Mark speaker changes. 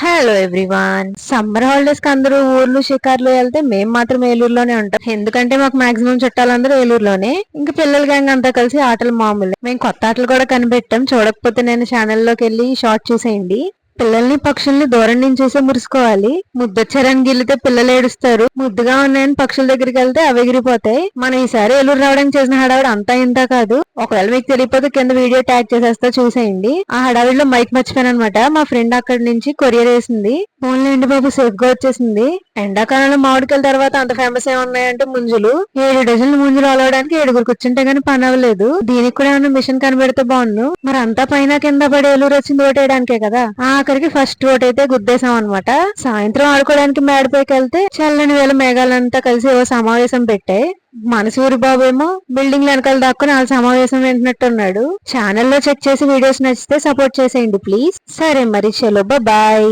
Speaker 1: Hello everyone. Summer holidays కి అందరూ ఊర్లు షికార్లు వెళ్తే మేము మాత్రం ఏలూరులోనే ఉంటాం. ఎందుకంటే మాకు మాక్సిమం చుట్టాలందరూ ఏలూరులోనే. ఇంకా పిల్లల గ్యాంగ్ అంతా కలిసి ఆటలు మామూలు. మేము కొత్త ఆటలు కూడా కనిపెట్టాం. చూడకపోతే నేను ఛానల్లోకి వెళ్ళి షార్ట్ చూసేయండి. పిల్లల్ని పక్షుల్ని దూరం నుంచి చూసే మురుసుకోవాలి. ముద్దొచ్చారని గిల్లితే పిల్లలు ఏడుస్తారు. ముద్దుగా ఉన్నాయని పక్షుల దగ్గరికి వెళ్తే అవి ఎగిరిపోతాయి. మనం ఈసారి ఏలూరు రావడానికి చేసిన హడావిడి అంతా ఇంత కాదు. ఒకవేళ మీకు తెలియకపోతే కింద వీడియో ట్యాగ్ చేసేస్తా చూసేయండి. ఆ హడావిడిలో మైక్ మర్చిపోయాను అనమాట. మా ఫ్రెండ్ అక్కడి నుంచి కొరియర్ వేసింది. ఫోన్లేండి బాబు, సేఫ్ గా వచ్చేసింది. ఎండాకాలంలో మామిడికాయల తర్వాత అంత ఫేమస్ ఏమున్నాయంటే ముంజులు. 7 డజన్లు ముంజులు అలవడానికి 7గురు కూర్చుంటే గానీ పని అవ్వలేదు. దీనికి కూడా ఏమైనా మిషన్ కనబెడితే బాగుండు. మరి అంతా పైన కింద పడి ఏలూరు వచ్చింది ఓటేయడానికే కదా. ఆఖరికి ఫస్ట్ ఓట్ అయితే గుద్దేశాం అనమాట. సాయంత్రం ఆడుకోవడానికి మేడపైకి వెళ్తే చల్లని వేళ మేఘాలంతా కలిసి ఓ సమావేశం పెట్టాయి. మన సూరిబాబు ఏమో బిల్డింగ్ వెనకాల దాక్కుని వాళ్ళ సమావేశం వింటున్నట్టున్నాడు. ఛానల్లో చెక్ చేసి వీడియోస్ నచ్చితే సపోర్ట్ చేసేయండి ప్లీజ్. సరే మరి, చలో బాయ్.